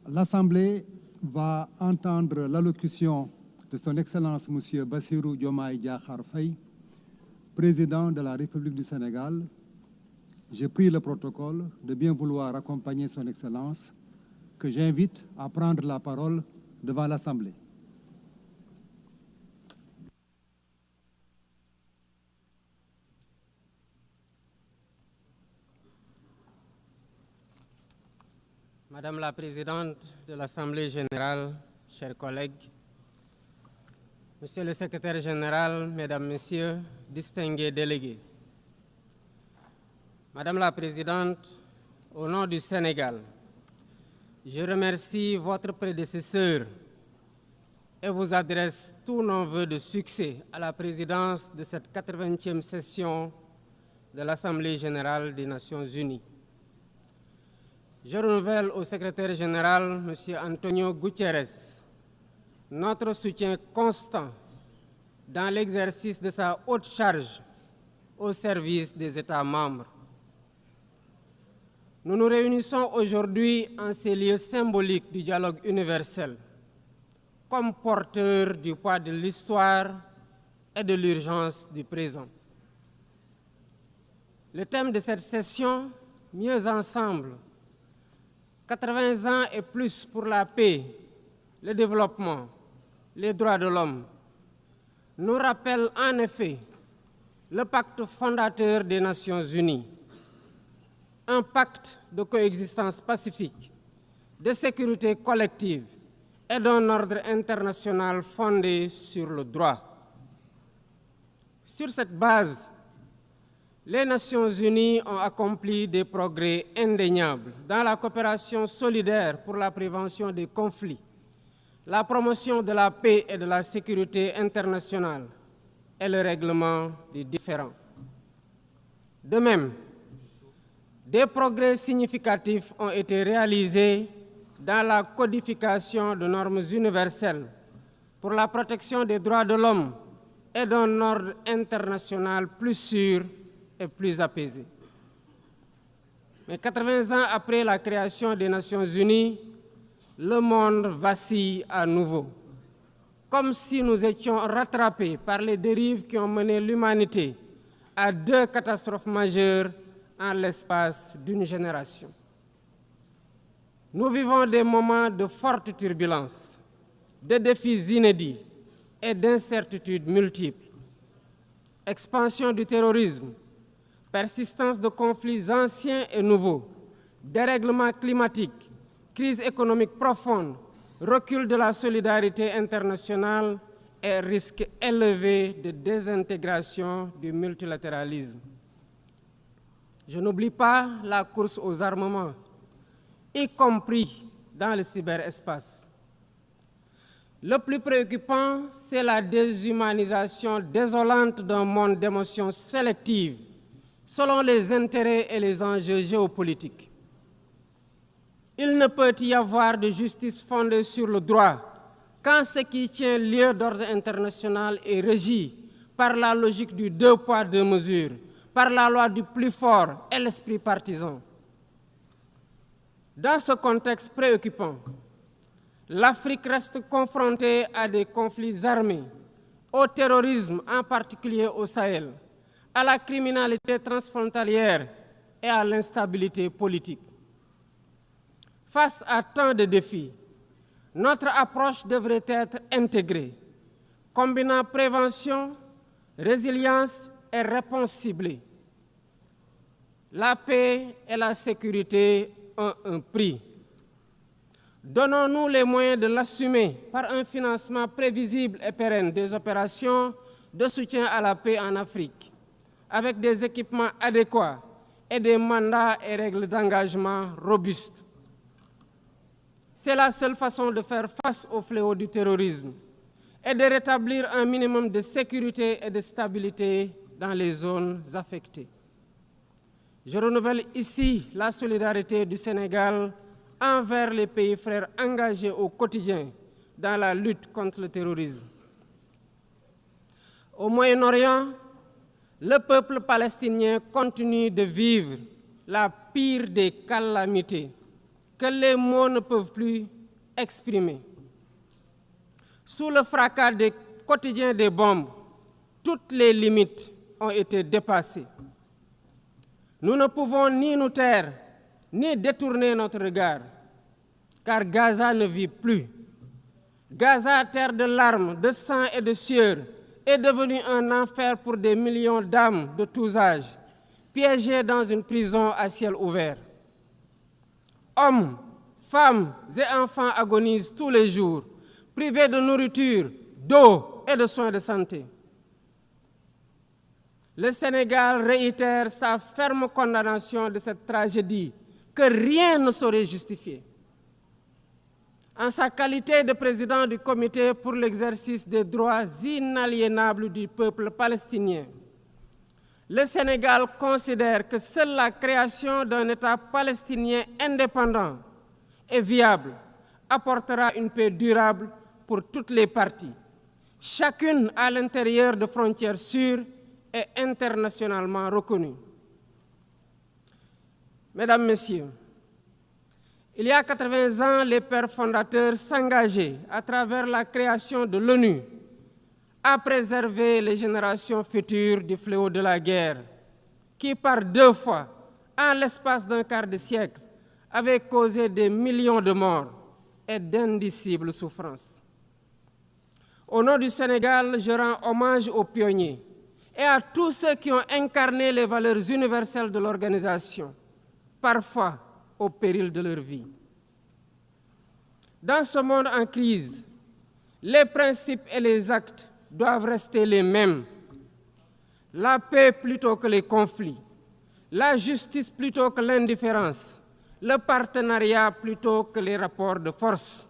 L'Assemblée va entendre l'allocution de son Excellence M. Bassirou Diomaye Diakhar Faye, président de la République du Sénégal. Je prie le protocole de bien vouloir accompagner son Excellence, que j'invite à prendre la parole devant l'Assemblée. Madame la Présidente de l'Assemblée générale, chers collègues, Monsieur le Secrétaire général, Mesdames, Messieurs, distingués délégués, Madame la Présidente, au nom du Sénégal, je remercie votre prédécesseur et vous adresse tous nos vœux de succès à la présidence de cette 80e session de l'Assemblée générale des Nations unies. Je renouvelle au secrétaire général, M. Antonio Guterres, notre soutien constant dans l'exercice de sa haute charge au service des États membres. Nous nous réunissons aujourd'hui en ces lieux symboliques du dialogue universel, comme porteurs du poids de l'histoire et de l'urgence du présent. Le thème de cette session, Mieux ensemble, 80 ans et plus pour la paix, le développement, les droits de l'homme, nous rappelle en effet le pacte fondateur des Nations unies, un pacte de coexistence pacifique, de sécurité collective et d'un ordre international fondé sur le droit. Sur cette base, les Nations unies ont accompli des progrès indéniables dans la coopération solidaire pour la prévention des conflits, la promotion de la paix et de la sécurité internationale et le règlement des différends. De même, des progrès significatifs ont été réalisés dans la codification de normes universelles pour la protection des droits de l'homme et d'un ordre international plus sûr et plus apaisé. Mais 80 ans après la création des Nations unies, le monde vacille à nouveau, comme si nous étions rattrapés par les dérives qui ont mené l'humanité à 2 catastrophes majeures en l'espace d'une génération. Nous vivons des moments de forte turbulence, de défis inédits et d'incertitudes multiples. Expansion du terrorisme, persistance de conflits anciens et nouveaux, dérèglement climatique, crise économique profonde, recul de la solidarité internationale et risque élevé de désintégration du multilatéralisme. Je n'oublie pas la course aux armements, y compris dans le cyberespace. Le plus préoccupant, c'est la déshumanisation désolante d'un monde d'émotions sélectives selon les intérêts et les enjeux géopolitiques. Il ne peut y avoir de justice fondée sur le droit quand ce qui tient lieu d'ordre international est régi par la logique du 2 poids 2 mesures, par la loi du plus fort et l'esprit partisan. Dans ce contexte préoccupant, l'Afrique reste confrontée à des conflits armés, au terrorisme, en particulier au Sahel, à la criminalité transfrontalière et à l'instabilité politique. Face à tant de défis, notre approche devrait être intégrée, combinant prévention, résilience et réponse ciblée. La paix et la sécurité ont un prix. Donnons-nous les moyens de l'assumer par un financement prévisible et pérenne des opérations de soutien à la paix en Afrique, avec des équipements adéquats et des mandats et règles d'engagement robustes. C'est la seule façon de faire face au fléau du terrorisme et de rétablir un minimum de sécurité et de stabilité dans les zones affectées. Je renouvelle ici la solidarité du Sénégal envers les pays frères engagés au quotidien dans la lutte contre le terrorisme. Au Moyen-Orient, le peuple palestinien continue de vivre la pire des calamités, que les mots ne peuvent plus exprimer. Sous le fracas quotidien des bombes, toutes les limites ont été dépassées. Nous ne pouvons ni nous taire, ni détourner notre regard, car Gaza ne vit plus. Gaza, terre de larmes, de sang et de sueur, est devenue un enfer pour des millions d'âmes de tous âges, piégées dans une prison à ciel ouvert. Hommes, femmes et enfants agonisent tous les jours, privés de nourriture, d'eau et de soins de santé. Le Sénégal réitère sa ferme condamnation de cette tragédie que rien ne saurait justifier. En sa qualité de président du Comité pour l'exercice des droits inaliénables du peuple palestinien, le Sénégal considère que seule la création d'un État palestinien indépendant et viable apportera une paix durable pour toutes les parties, chacune à l'intérieur de frontières sûres et internationalement reconnues. Mesdames, Messieurs, il y a 80 ans, les pères fondateurs s'engageaient, à travers la création de l'ONU, à préserver les générations futures du fléau de la guerre, qui par 2 fois, en l'espace d'un quart de siècle, avait causé des millions de morts et d'indicibles souffrances. Au nom du Sénégal, je rends hommage aux pionniers et à tous ceux qui ont incarné les valeurs universelles de l'organisation, parfois au péril de leur vie. Dans ce monde en crise, les principes et les actes doivent rester les mêmes. La paix plutôt que les conflits, la justice plutôt que l'indifférence, le partenariat plutôt que les rapports de force.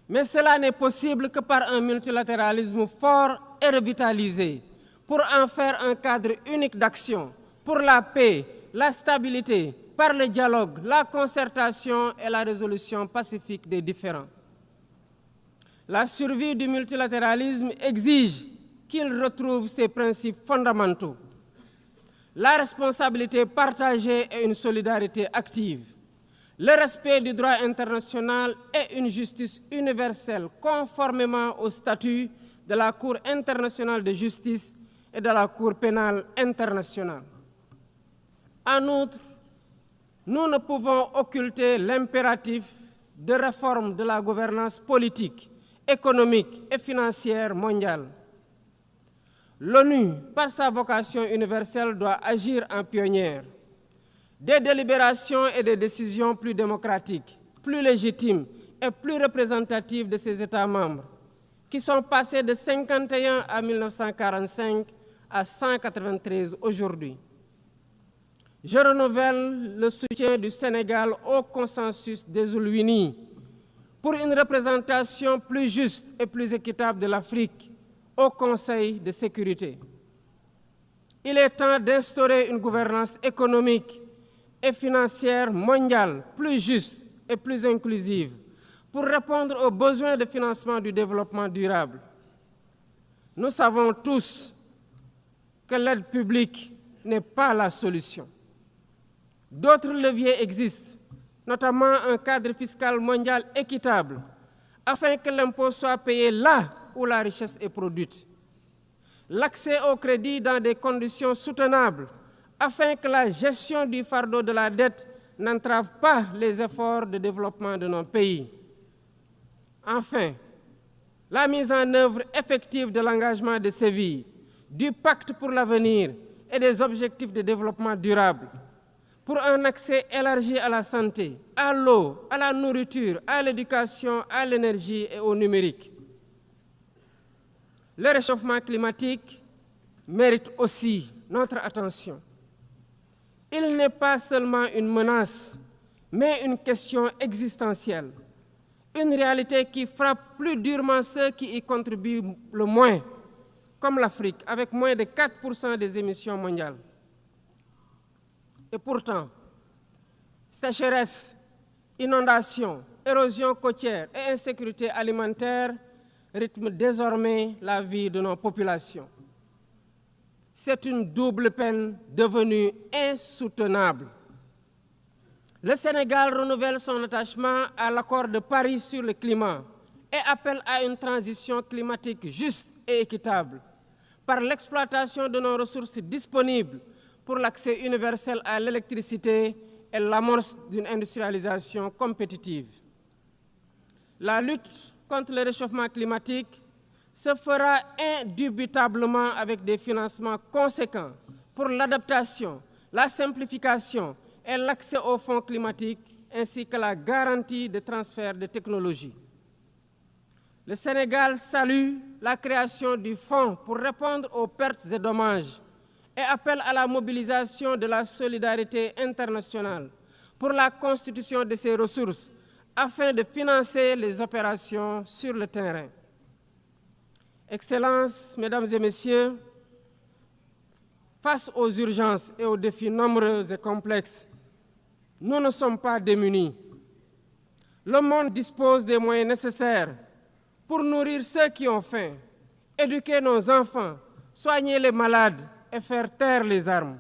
Mais cela n'est possible que par un multilatéralisme fort et revitalisé, pour en faire un cadre unique d'action, pour la paix, la stabilité, par le dialogue, la concertation et la résolution pacifique des différends. La survie du multilatéralisme exige qu'il retrouve ses principes fondamentaux, la responsabilité partagée et une solidarité active, le respect du droit international et une justice universelle conformément au statut de la Cour internationale de justice et de la Cour pénale internationale. En outre, nous ne pouvons occulter l'impératif de réforme de la gouvernance politique, économique et financière mondiale. L'ONU, par sa vocation universelle, doit agir en pionnière. Des délibérations et des décisions plus démocratiques, plus légitimes et plus représentatives de ses États membres, qui sont passés de 51 à 1945 à 193 aujourd'hui. Je renouvelle le soutien du Sénégal au consensus des Oulouini pour une représentation plus juste et plus équitable de l'Afrique au Conseil de sécurité. Il est temps d'instaurer une gouvernance économique et financière mondiale plus juste et plus inclusive pour répondre aux besoins de financement du développement durable. Nous savons tous que l'aide publique n'est pas la solution. D'autres leviers existent, notamment un cadre fiscal mondial équitable, afin que l'impôt soit payé là où la richesse est produite. L'accès au crédit dans des conditions soutenables, afin que la gestion du fardeau de la dette n'entrave pas les efforts de développement de nos pays. Enfin, la mise en œuvre effective de l'engagement de Séville, du pacte pour l'avenir et des objectifs de développement durable, pour un accès élargi à la santé, à l'eau, à la nourriture, à l'éducation, à l'énergie et au numérique. Le réchauffement climatique mérite aussi notre attention. Il n'est pas seulement une menace, mais une question existentielle, une réalité qui frappe plus durement ceux qui y contribuent le moins, comme l'Afrique, avec moins de 4% des émissions mondiales. Et pourtant, sécheresse, inondations, érosion côtière et insécurité alimentaire rythment désormais la vie de nos populations. C'est une double peine devenue insoutenable. Le Sénégal renouvelle son attachement à l'accord de Paris sur le climat et appelle à une transition climatique juste et équitable par l'exploitation de nos ressources disponibles pour l'accès universel à l'électricité et l'amorce d'une industrialisation compétitive. La lutte contre le réchauffement climatique se fera indubitablement avec des financements conséquents pour l'adaptation, la simplification et l'accès aux fonds climatiques, ainsi que la garantie de transfert de technologies. Le Sénégal salue la création du fonds pour répondre aux pertes et dommages et appelle à la mobilisation de la solidarité internationale pour la constitution de ces ressources afin de financer les opérations sur le terrain. Excellences, Mesdames et Messieurs, face aux urgences et aux défis nombreux et complexes, nous ne sommes pas démunis. Le monde dispose des moyens nécessaires pour nourrir ceux qui ont faim, éduquer nos enfants, soigner les malades et faire taire les armes.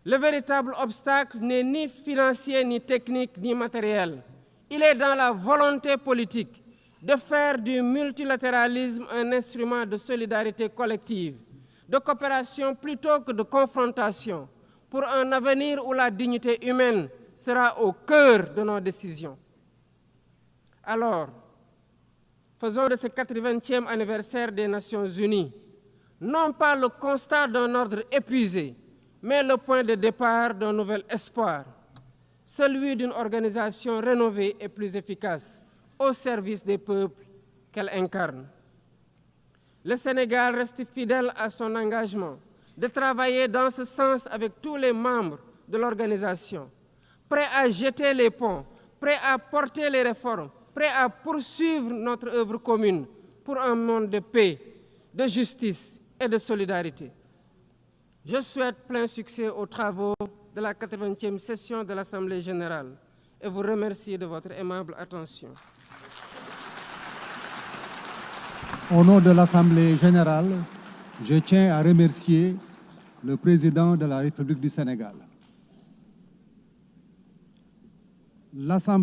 Le véritable obstacle n'est ni financier, ni technique, ni matériel. Il est dans la volonté politique de faire du multilatéralisme un instrument de solidarité collective, de coopération plutôt que de confrontation, pour un avenir où la dignité humaine sera au cœur de nos décisions. Alors, faisons de ce 80e anniversaire des Nations Unies, non pas le constat d'un ordre épuisé, mais le point de départ d'un nouvel espoir, celui d'une organisation rénovée et plus efficace, au service des peuples qu'elle incarne. Le Sénégal reste fidèle à son engagement de travailler dans ce sens avec tous les membres de l'organisation, prêt à jeter les ponts, prêt à porter les réformes, prêt à poursuivre notre œuvre commune pour un monde de paix, de justice et de solidarité. Je souhaite plein succès aux travaux de la 80e session de l'Assemblée générale et vous remercie de votre aimable attention. Au nom de l'Assemblée générale, je tiens à remercier le président de la République du Sénégal. L'Assemblée